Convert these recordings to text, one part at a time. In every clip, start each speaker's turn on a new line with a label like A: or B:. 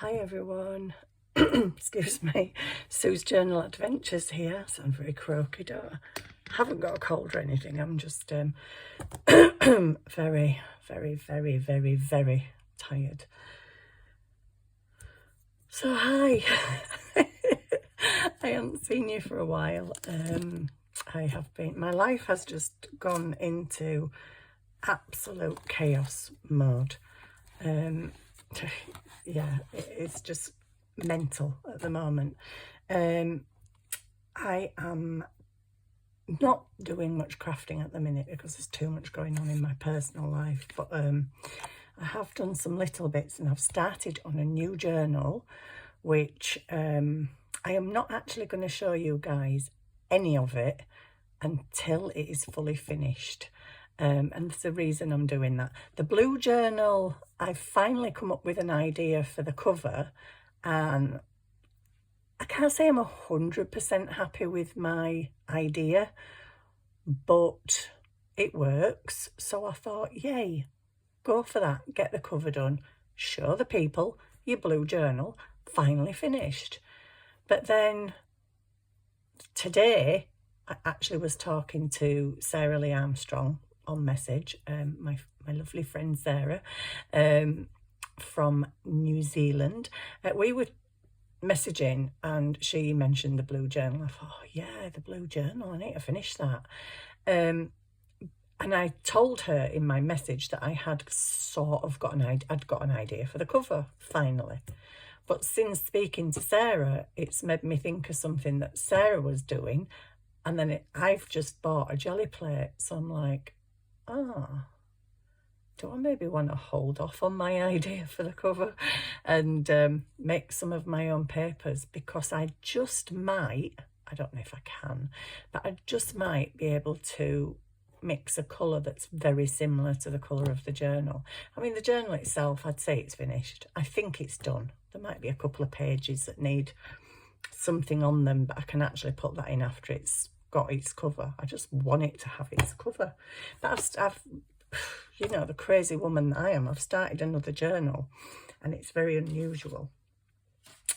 A: Hi everyone, excuse me, Sue's Journal Adventures here. Sound very croaky, don't I? Haven't got a cold or anything, I'm just very tired. So hi, I haven't seen you for a while. My life has just gone into absolute chaos mode. Yeah, it's just mental at the moment. I am not doing much crafting at the minute because there's too much going on in my personal life, but I have done some little bits, and I've started on a new journal which I am not actually going to show you guys any of it until it is fully finished. And there's a reason I'm doing that. The blue journal, I've finally come up with an idea for the cover, and I can't say I'm 100% happy with my idea, but it works. So I thought, yay, go for that, get the cover done, show the people your blue journal finally finished. But then today I actually was talking to Sarah Lee Armstrong on message, my lovely friend Sarah from New Zealand. We were messaging and she mentioned the blue journal. I thought, oh yeah, the blue journal, I need to finish that. And I told her in my message that I had sort of got an idea for the cover finally. But since speaking to Sarah, it's made me think of something that Sarah was doing, and then I've just bought a jelly plate. So I'm like, do I maybe want to hold off on my idea for the cover and make some of my own papers? Because I just might, I don't know if I can, but I just might be able to mix a colour that's very similar to the colour of the journal. I mean, the journal itself, I'd say it's finished. I think it's done. There might be a couple of pages that need something on them, but I can actually put that in after it's got its cover. I just want it to have its cover. But I've you know, the crazy woman that I am, I've started another journal, and it's very unusual.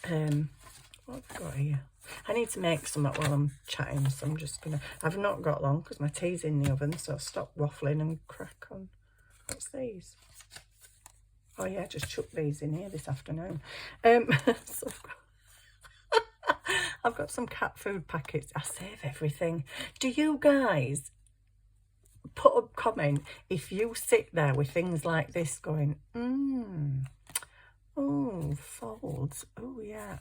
A: What have I got here? I need to make some while I'm chatting, so I'm just gonna, I've not got long because my tea's in the oven, so I'll stop waffling and crack on. What's these? Oh yeah, just chuck these in here this afternoon. So I've got some cat food packets. I save everything. Do you guys put a comment if you sit there with things like this going, oh, folds, oh yeah,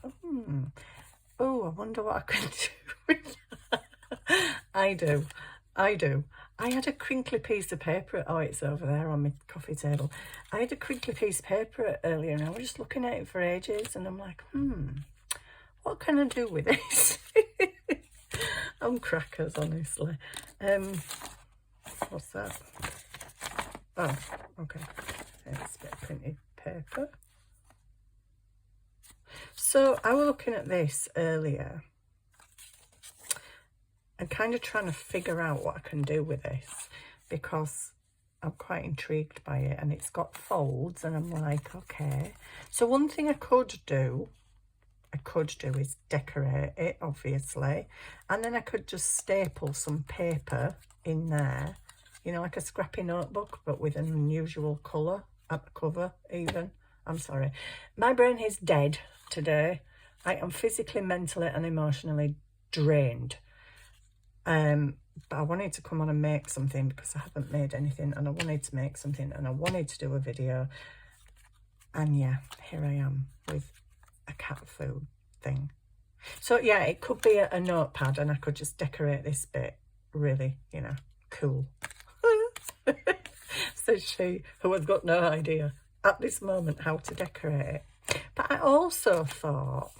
A: oh, I wonder what I can do with that. I do. I had a crinkly piece of paper. Oh, it's over there on my coffee table. I had a crinkly piece of paper earlier, and I was just looking at it for ages, and I'm like, what can I do with this? I'm crackers, honestly. What's that? Oh, okay. It's a bit of printed paper. So I was looking at this earlier and kind of trying to figure out what I can do with this, because I'm quite intrigued by it, and it's got folds, and I'm like, okay. So one thing I could do is decorate it, obviously, and then I could just staple some paper in there, you know, like a scrappy notebook, but with an unusual colour at the cover even. I'm sorry. My brain is dead today. I am physically, mentally and emotionally drained. But I wanted to come on and make something because I haven't made anything, and I wanted to make something, and I wanted to do a video. And yeah, here I am with a cat food thing. So yeah, it could be a notepad, and I could just decorate this bit really, you know, cool. Says she, who has got no idea at this moment how to decorate it. But I also thought,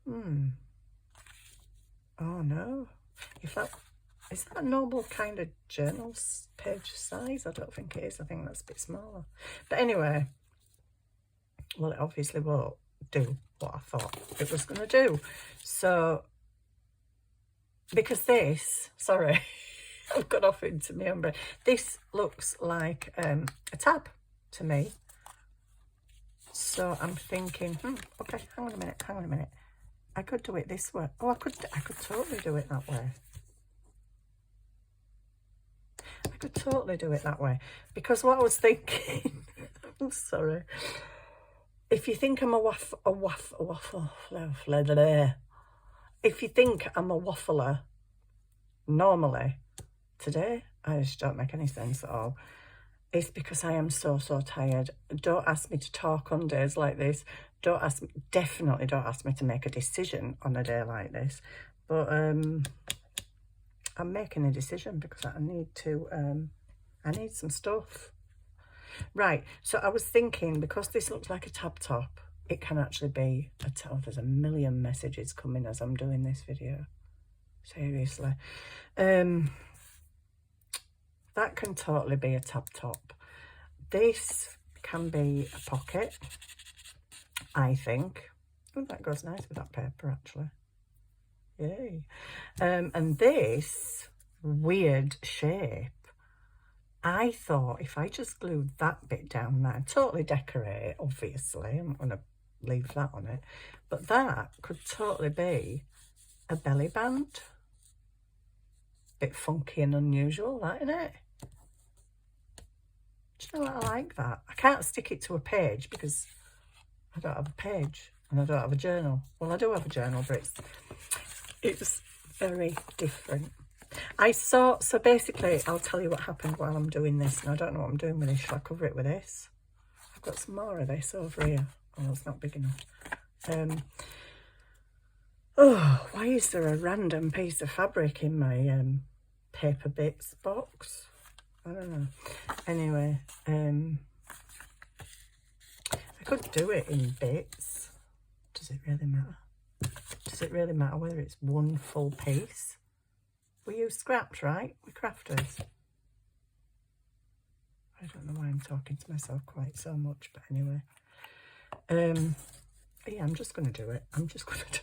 A: oh no, if that is that a normal kind of journal page size? I don't think it is. I think that's a bit smaller. But anyway, well, it obviously won't do what I thought it was going to do. So, because this, sorry, I've got off into my umbrella. This looks like a tab to me. So I'm thinking, okay, hang on a minute. I could do it this way. Oh, I could totally do it that way. I could totally do it that way. Because what I was thinking, I'm sorry. If you think I'm if you think I'm a waffler, normally, today, I just don't make any sense at all. It's because I am so tired. Don't ask me to talk on days like this. Definitely don't ask me to make a decision on a day like this. But I'm making a decision because I need some stuff. Right, so I was thinking, because this looks like a tab top, it can actually be a top. There's a million messages coming as I'm doing this video. Seriously. That can totally be a tab top. This can be a pocket, I think. Oh, that goes nice with that paper, actually. Yay. And this weird shape, I thought if I just glued that bit down there, totally decorate it, obviously, I'm not going to leave that on it, but that could totally be a belly band. Bit funky and unusual, that, isn't it? Do you know what? I like that. I can't stick it to a page because I don't have a page and I don't have a journal. Well, I do have a journal, but it's very different. So basically, I'll tell you what happened while I'm doing this, and I don't know what I'm doing with this. Shall I cover it with this? I've got some more of this over here. Oh, it's not big enough. Oh, why is there a random piece of fabric in my paper bits box? I don't know. Anyway, I could do it in bits. Does it really matter? Does it really matter whether it's one full piece? We use scraps, right? We're crafters. I don't know why I'm talking to myself quite so much, but anyway. Yeah, I'm just going to do it. I'm just going to do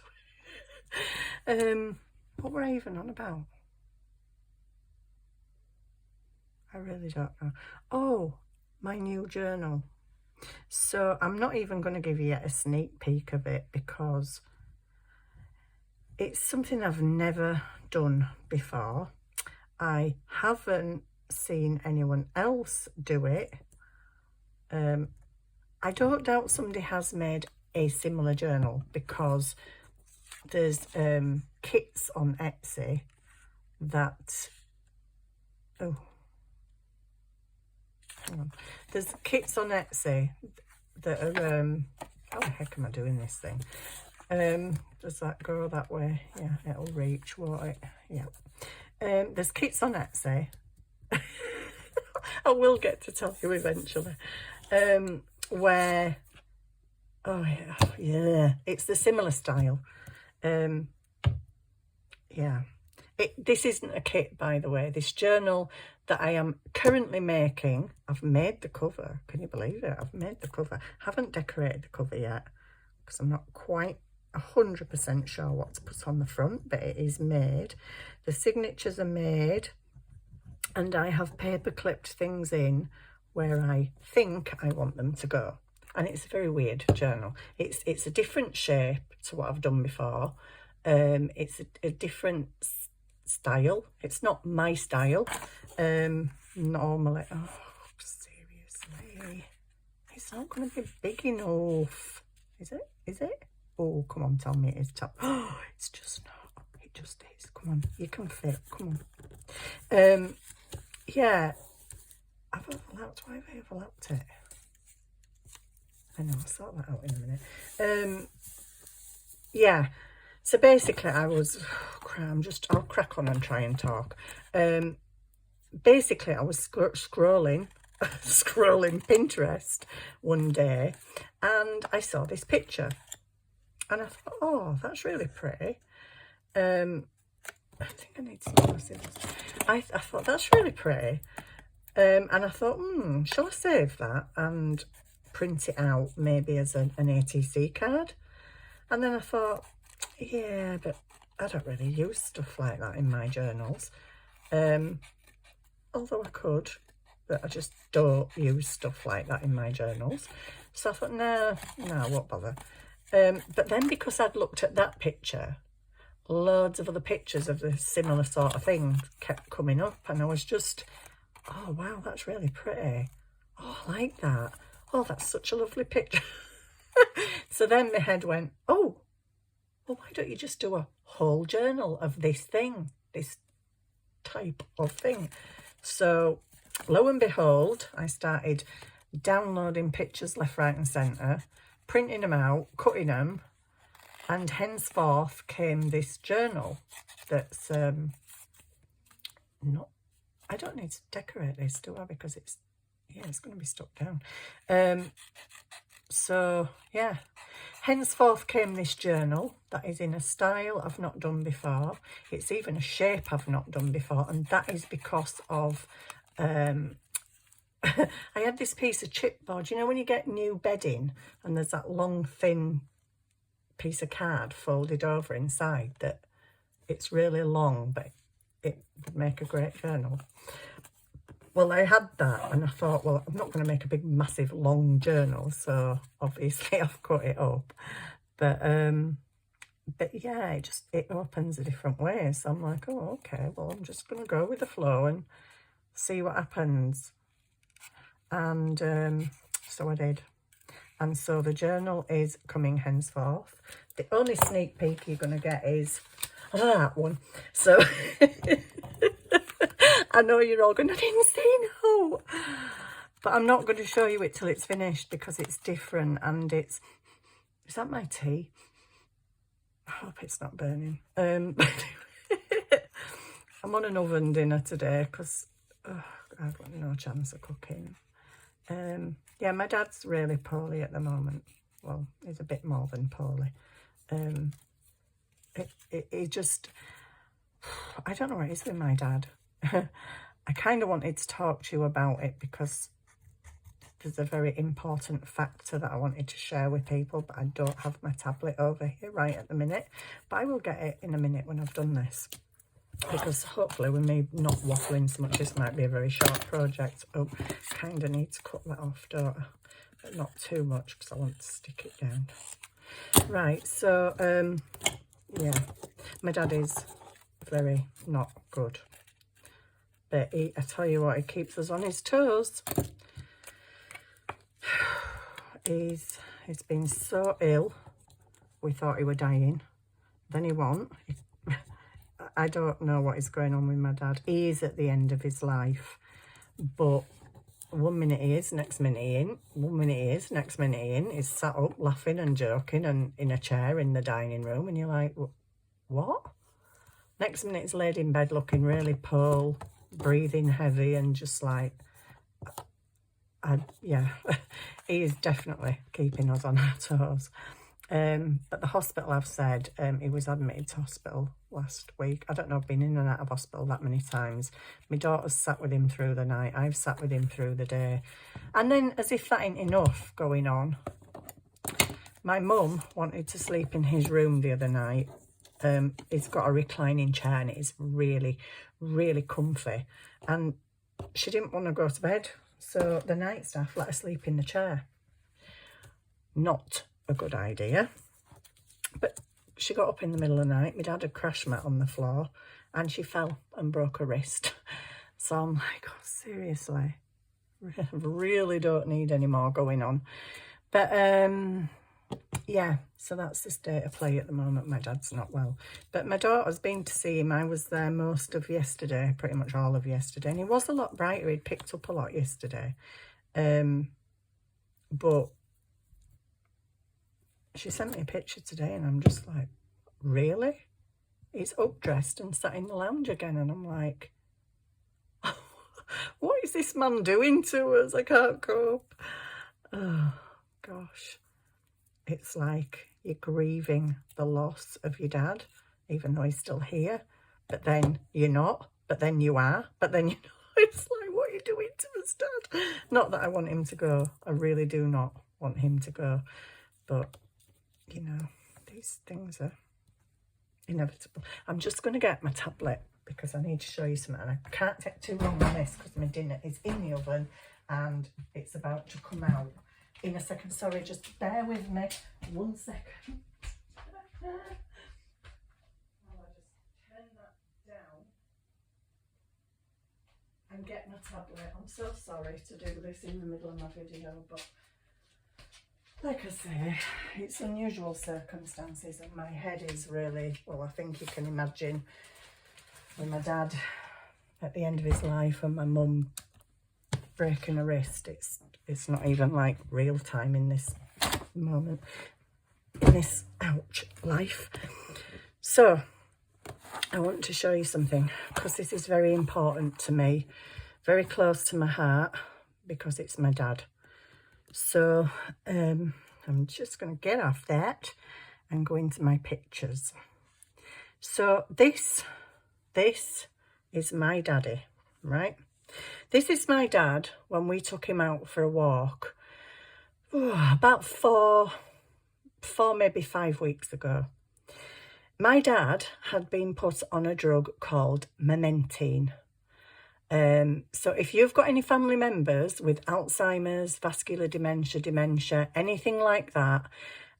A: it. What were I even on about? I really don't know. Oh, my new journal. So I'm not even going to give you a sneak peek of it because it's something I've never done before. I haven't seen anyone else do it. I don't doubt somebody has made a similar journal because there's kits on Etsy that, oh, hang on. There's kits on Etsy that are, how the heck am I doing this thing? Does that go that way? Yeah, it'll reach, won't it? Yeah. There's kits on Etsy. I will get to tell you eventually. Where, oh yeah, it's the similar style. Yeah. This isn't a kit, by the way. This journal that I am currently making, I've made the cover. Can you believe it? I've made the cover. Haven't decorated the cover yet because I'm not quite 100% sure what to put on the front, but it is made. The signatures are made, and I have paper clipped things in where I think I want them to go. And it's a very weird journal. It's a different shape to what I've done before. It's a different style. It's not my style. Normally, oh, seriously, it's not going to be big enough. Is it? Is it? Oh, come on, tell me it is top. Oh, it's just not. It just is. Come on, you can fit. Come on. Yeah, I've overlapped. Why have I overlapped it? I know, I'll sort that out in a minute. Yeah, so basically I was, I'll crack on and try and talk. Basically I was scrolling Pinterest one day, and I saw this picture, and I thought, oh, that's really pretty. I think I need some more scissors. I thought that's really pretty. And I thought, shall I save that and print it out maybe as an ATC card? And then I thought, yeah, but I don't really use stuff like that in my journals. Although I could, that I just don't use stuff like that in my journals. So I thought, no, I won't bother. But then because I'd looked at that picture, loads of other pictures of the similar sort of thing kept coming up, and I was just, oh wow, that's really pretty. Oh, I like that. Oh, that's such a lovely picture. So then my head went, oh, well, why don't you just do a whole journal of this thing, this type of thing? So lo and behold, I started downloading pictures left, right and centre, printing them out, cutting them, and henceforth came this journal that's not, I don't need to decorate this, do I? Because it's, yeah, it's going to be stuck down. So yeah, henceforth came this journal that is in a style I've not done before. It's even a shape I've not done before, and that is because of I had this piece of chipboard. You know when you get new bedding and there's that long thin piece of card folded over inside, that it's really long but it would make a great journal. Well, I had that and I thought, well, I'm not going to make a big massive long journal, so obviously I've cut it up. But yeah, it opens a different way. So I'm like, oh, okay, well, I'm just going to go with the flow and see what happens. And so I did. And so the journal is coming henceforth. The only sneak peek you're going to get is that one. So I know you're all going, I didn't say no. But I'm not going to show you it till it's finished because it's different, and is that my tea? I hope it's not burning. I'm on an oven dinner today because I've got no chance of cooking. Yeah, my dad's really poorly at the moment. Well, he's a bit more than poorly. It just, I don't know what it is with my dad. I kind of wanted to talk to you about it because there's a very important factor that I wanted to share with people, but I don't have my tablet over here right at the minute. But I will get it in a minute when I've done this, because hopefully with me not waffling so much, this might be a very short project. Oh, kind of need to cut that off, don't I? But not too much because I want to stick it down. Right, so yeah, my dad is very not good, but I tell you what, he keeps us on his toes. He's been so ill, we thought he were dying, then he won't. I don't know what is going on with my dad. He is at the end of his life, but one minute he is, next minute he ain't. One minute he is, next minute he ain't. He's sat up laughing and joking and in a chair in the dining room, and you're like, what? Next minute he's laid in bed looking really pale, breathing heavy, and just like, yeah, he is definitely keeping us on our toes. But the hospital have said he was admitted to hospital last week. I don't know, I've been in and out of hospital that many times. My daughter's sat with him through the night. I've sat with him through the day. And then, as if that ain't enough going on, my mum wanted to sleep in his room the other night. He's got a reclining chair and it is really, really comfy. And she didn't want to go to bed. So the night staff let her sleep in the chair. Not a good idea. But she got up in the middle of the night. My dad had crash mat on the floor and she fell and broke her wrist. So I'm like, oh, seriously, really don't need any more going on. But yeah, so that's the state of play at the moment. My dad's not well, but my daughter's been to see him. I was there most of yesterday, pretty much all of yesterday, and he was a lot brighter. He'd picked up a lot yesterday, but she sent me a picture today and I'm just like, really? He's up dressed and sat in the lounge again, and I'm like, what is this man doing to us? I can't cope. Oh gosh, it's like you're grieving the loss of your dad, even though he's still here, but then you're not, but then you are, but then you're not. It's like, what are you doing to us, Dad? Not that I want him to go. I really do not want him to go, but you know, these things are inevitable. I'm just going to get my tablet because I need to show you something. And I can't take too long on this because my dinner is in the oven and it's about to come out in a second. Sorry, just bear with me 1 second. I'll just turn that down and get my tablet. I'm so sorry to do this in the middle of my video, but like I say, it's unusual circumstances and my head is really, well, I think you can imagine with my dad at the end of his life and my mum breaking a wrist, it's not even like real time in this moment, in this ouch life. So I want to show you something because this is very important to me, very close to my heart, because it's my dad. So I'm just going to get off that and go into my pictures. So this is my daddy, right? This is my dad when we took him out for a walk about four, maybe 5 weeks ago. My dad had been put on a drug called Memantine. So if you've got any family members with Alzheimer's, vascular dementia, anything like that,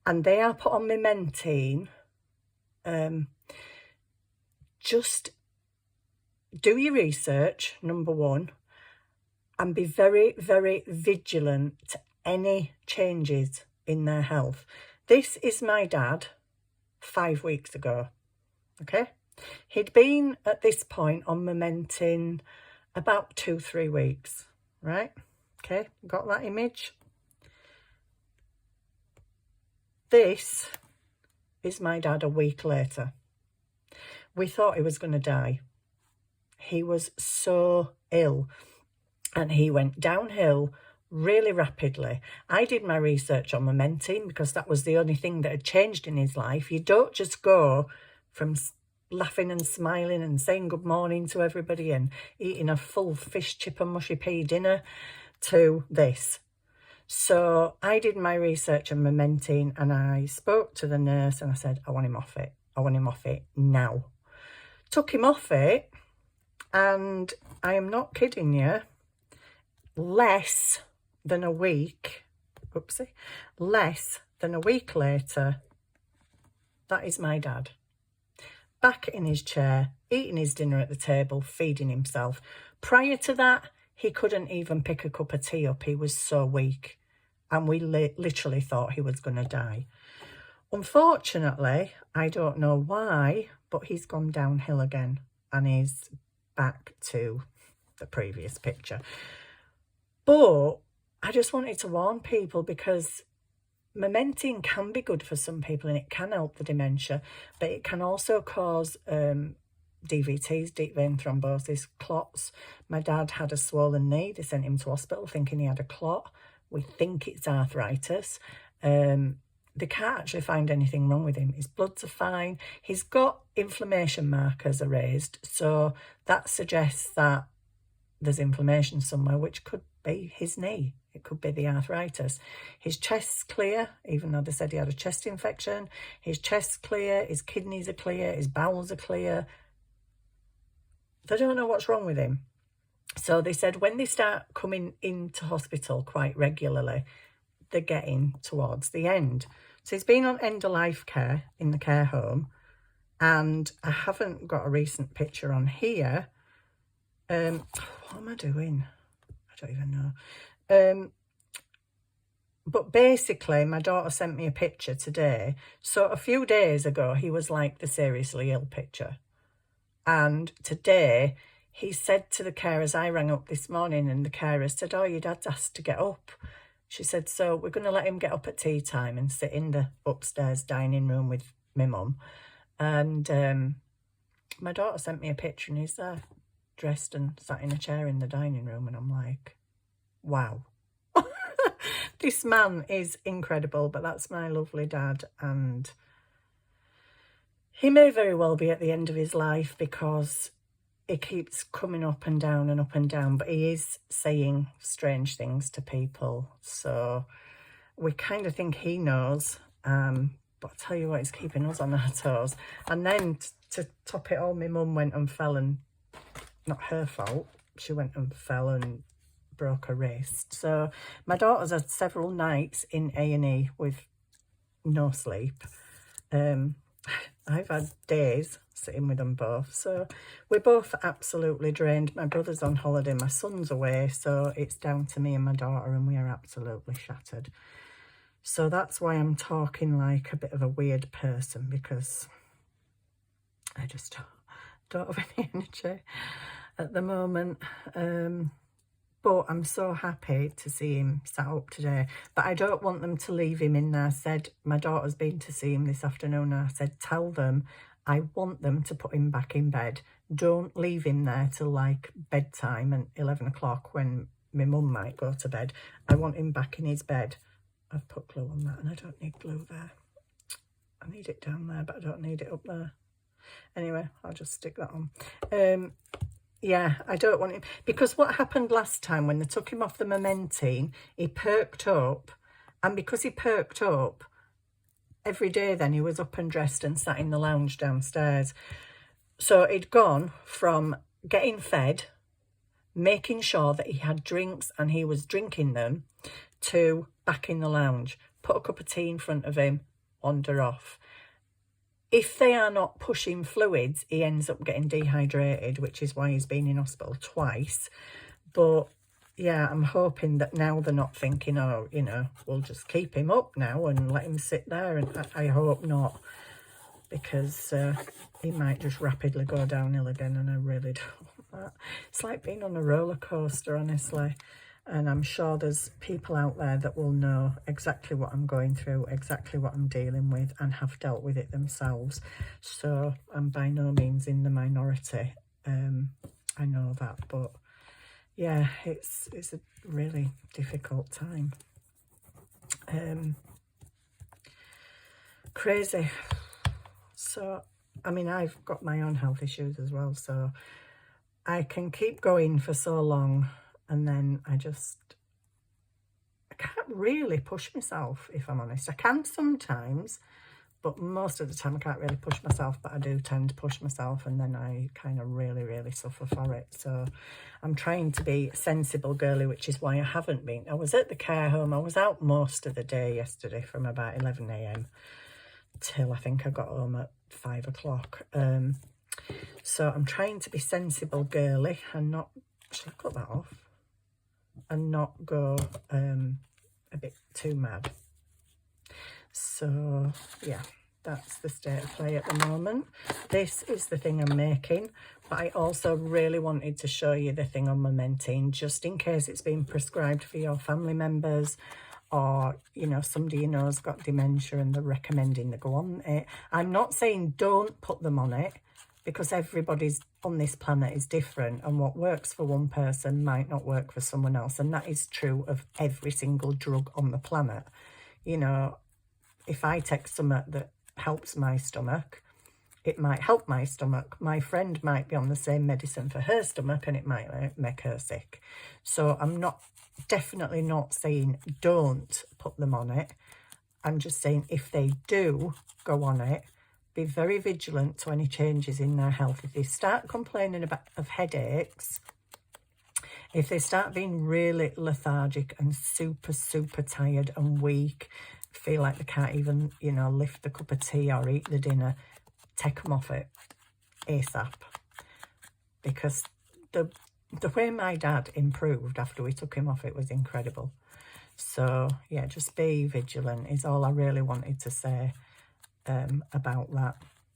A: and they are put on Memantine, just do your research, number one, and be very, very vigilant to any changes in their health. This is my dad 5 weeks ago, okay? He'd been at this point on Memantine about 2-3 weeks, right? Okay, got that image? This is my dad a week later. We thought he was going to die. He was so ill and he went downhill really rapidly. I did my research on Memantine because that was the only thing that had changed in his life. You don't just go from laughing and smiling and saying good morning to everybody and eating a full fish, chip and mushy pea dinner to this. So I did my research on Memantine and I spoke to the nurse and I said, I want him off it. I want him off it now. Took him off it, and I am not kidding you, less than a week later, that is my dad. Back in his chair, eating his dinner at the table, feeding himself. Prior to that, he couldn't even pick a cup of tea up. He was so weak. And we literally thought he was going to die. Unfortunately, I don't know why, but he's gone downhill again. And he's back to the previous picture. But I just wanted to warn people because Memantine can be good for some people and it can help the dementia, but it can also cause DVTs, deep vein thrombosis, clots. My dad had a swollen knee. They sent him to hospital thinking he had a clot. We think it's arthritis. They can't actually find anything wrong with him. His bloods are fine. He's got inflammation markers are raised, so that suggests that there's inflammation somewhere, which could be his knee. It could be the arthritis. His chest's clear, even though they said he had a chest infection. His chest's clear, his kidneys are clear, his bowels are clear. They don't know what's wrong with him. So they said when they start coming into hospital quite regularly, they're getting towards the end. So he's been on end-of-life care in the care home, and I haven't got a recent picture on here. What am I doing? I don't even know. But basically, my daughter sent me a picture today. So a few days ago, he was like the seriously ill picture. And today, he said to the carers, I rang up this morning and the carers said, oh, your dad's asked to get up. She said, so we're going to let him get up at tea time and sit in the upstairs dining room with my mum. And my daughter sent me a picture and he's there, dressed and sat in a chair in the dining room. And I'm like, wow. This man is incredible, but that's my lovely dad. And he may very well be at the end of his life because it keeps coming up and down, but he is saying strange things to people. So we kind of think he knows, but I'll tell you what, he's keeping us on our toes. And then to top it all, my mum went and fell, and not her fault, she went and fell and broke her wrist. So my daughter's had several nights in A&E with no sleep. I've had days sitting with them both, so we're both absolutely drained. My brother's on holiday, my son's away, so it's down to me and my daughter, and we are absolutely shattered. So that's why I'm talking like a bit of a weird person, because I just don't have any energy at the moment. But I'm so happy to see him sat up today. But I don't want them to leave him in there. I said, my daughter's been to see him this afternoon. I said, tell them I want them to put him back in bed. Don't leave him there till like bedtime and 11 o'clock when my mum might go to bed. I want him back in his bed. I've put glue on that, and I don't need glue there. I need it down there, but I don't need it up there. Anyway, I'll just stick that on. Yeah, I don't want him, because what happened last time when they took him off the Momentine, he perked up, and because he perked up, every day then he was up and dressed and sat in the lounge downstairs. So he'd gone from getting fed, making sure that he had drinks and he was drinking them, to back in the lounge, put a cup of tea in front of him, wander off. If they are not pushing fluids, he ends up getting dehydrated, which is why he's been in hospital twice. But yeah, I'm hoping that now they're not thinking, oh, you know, we'll just keep him up now and let him sit there. And I hope not, because he might just rapidly go downhill again, and I really don't want that. It's like being on a roller coaster, honestly. And I'm sure there's people out there that will know exactly what I'm going through, exactly what I'm dealing with, and have dealt with it themselves. So I'm by no means in the minority. I know that, but yeah, it's a really difficult time. Crazy. So, I mean, I've got my own health issues as well, so I can keep going for so long, and then I can't really push myself, if I'm honest. I can sometimes, but most of the time I can't really push myself, but I do tend to push myself, and then I kind of really, really suffer for it. So I'm trying to be a sensible girly, which is why I haven't been. I was at the care home. I was out most of the day yesterday from about 11 a.m. till I think I got home at 5 o'clock. So I'm trying to be sensible girly and not... Should I cut that off? And not go a bit too mad. So yeah, that's the state of play at the moment. This is the thing I'm making, but I also really wanted to show you the thing on Momentine, just in case it's been prescribed for your family members, or, you know, somebody you know has got dementia and they're recommending they go on it. I'm not saying don't put them on it, because everybody's on this planet is different, and what works for one person might not work for someone else. And that is true of every single drug on the planet. You know, if I take something that helps my stomach, it might help my stomach. My friend might be on the same medicine for her stomach, and it might make her sick. So I'm definitely not saying don't put them on it. I'm just saying if they do go on it, be very vigilant to any changes in their health. If they start complaining of headaches, if they start being really lethargic and super, super tired and weak, feel like they can't even, you know, lift the cup of tea or eat the dinner, take them off it ASAP. Because the way my dad improved after we took him off it was incredible. So yeah, just be vigilant is all I really wanted to say about that.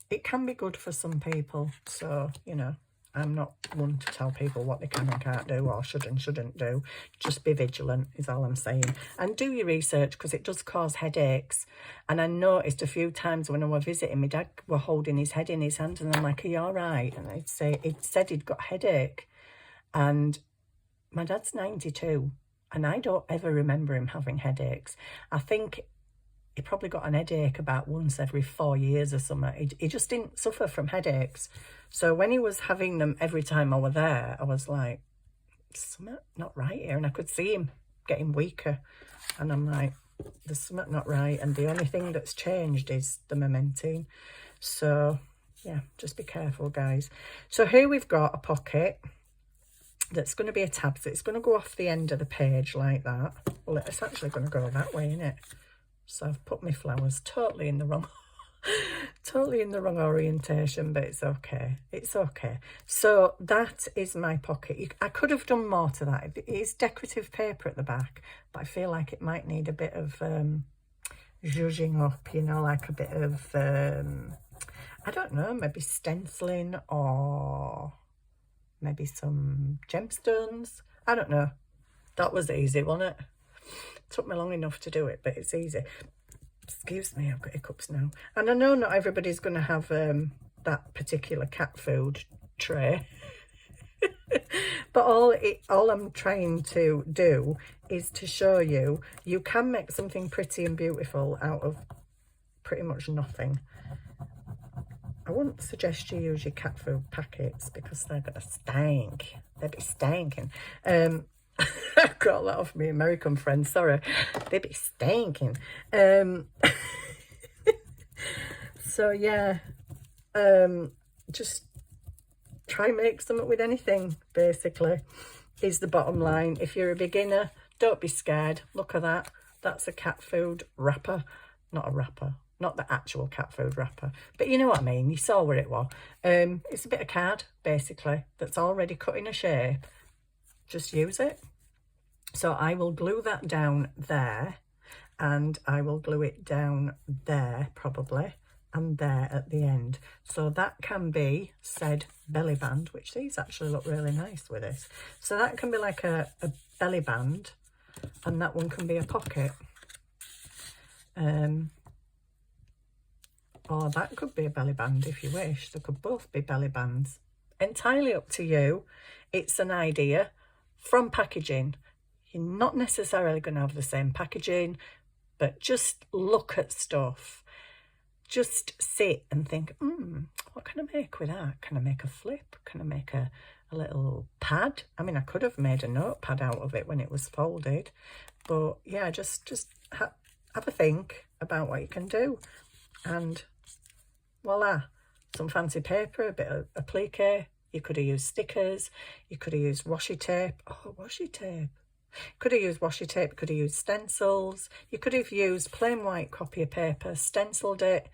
A: It can be good for some people, so, you know, I'm not one to tell people what they can and can't do, or should and shouldn't do. Just be vigilant is all I'm saying, and do your research, because it does cause headaches. And I noticed a few times when I was visiting, my dad were holding his head in his hand, and I'm like, are you all right? And he'd said he'd got a headache, and my dad's 92, and I don't ever remember him having headaches. I think he probably got an headache about once every 4 years or something. He just didn't suffer from headaches. So when he was having them every time I was there, I was like, something not right here. And I could see him getting weaker. And I'm like, there's something not right. And the only thing that's changed is the Momentine. So yeah, just be careful, guys. So here we've got a pocket that's going to be a tab, so it's going to go off the end of the page like that. Well, it's actually going to go that way, isn't it? So I've put my flowers totally in the wrong totally in the wrong orientation, but it's okay. It's okay. So that is my pocket. I could have done more to that. It is decorative paper at the back, but I feel like it might need a bit of zhuzhing up, you know, like a bit of I don't know, maybe stenciling or maybe some gemstones. I don't know. That was easy, wasn't it? Took me long enough to do it, but it's easy. Excuse me, I've got hiccups now. And I know not everybody's going to have that particular cat food tray. But all I'm trying to do is to show you, you can make something pretty and beautiful out of pretty much nothing. I wouldn't suggest you use your cat food packets because they're going to stink. They'd be stinking. I got that off my American friend, sorry. They'd be stinking. So yeah, just try and make something with anything, basically, is the bottom line. If you're a beginner, don't be scared. Look at that. That's a cat food wrapper. Not a wrapper. Not the actual cat food wrapper. But you know what I mean. You saw where it was. It's a bit of card, basically, that's already cut in a shape. Just use it. So I will glue that down there, and I will glue it down there, probably, and there at the end. So that can be said belly band, which these actually look really nice with this. So that can be like a belly band, and that one can be a pocket. Or that could be a belly band if you wish. They could both be belly bands. Entirely up to you. It's an idea from packaging. You're not necessarily going to have the same packaging, but just look at stuff. Just sit and think, what can I make with that? Can I make a flip? Can I make a little pad? I mean, I could have made a notepad out of it when it was folded. But yeah, just have a think about what you can do. And voila, some fancy paper, a bit of applique. You could have used stickers. You could have used washi tape. Oh, washi tape. Could have used washi tape, could have used stencils. You could have used plain white copy of paper, stenciled it,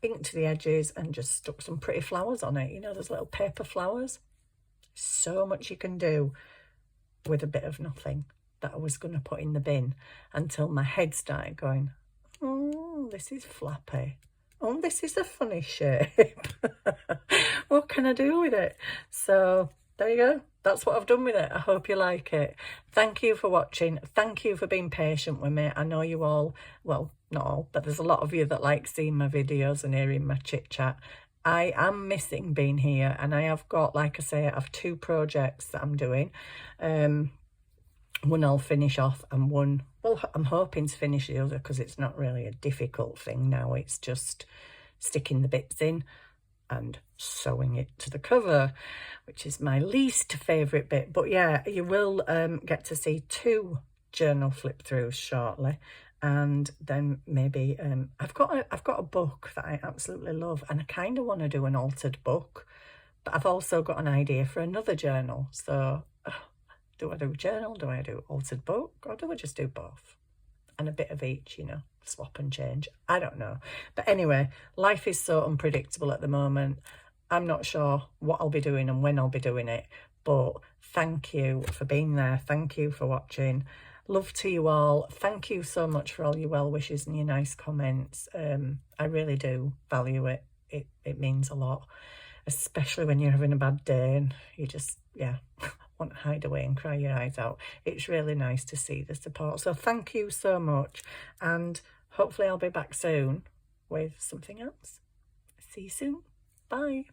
A: inked the edges, and just stuck some pretty flowers on it. You know, those little paper flowers. So much you can do with a bit of nothing that I was going to put in the bin until my head started going, oh, this is flappy. Oh, this is a funny shape. What can I do with it? So there you go. That's what I've done with it. I hope you like it. Thank you for watching. Thank you for being patient with me. I know you all, well, not all, but there's a lot of you that like seeing my videos and hearing my chit chat. I am missing being here, and I have got, like I say, I have 2 projects that I'm doing. One I'll finish off, and one, well, I'm hoping to finish the other because it's not really a difficult thing now. It's just sticking the bits in and sewing it to the cover, which is my least favourite bit. But yeah, you will get to see 2 journal flip throughs shortly, and then maybe I've got a book that I absolutely love, and I kind of want to do an altered book, but I've also got an idea for another journal. So do I do journal, do I do altered book, or do I just do both and a bit of each, you know, swap and change? I don't know. But anyway, life is so unpredictable at the moment. I'm not sure what I'll be doing and when I'll be doing it, but thank you for being there. Thank you for watching. Love to you all. Thank you so much for all your well wishes and your nice comments. I really do value it. It means a lot, especially when you're having a bad day and you just, yeah, want to hide away and cry your eyes out. It's really nice to see the support. So thank you so much, and hopefully I'll be back soon with something else. See you soon. Bye.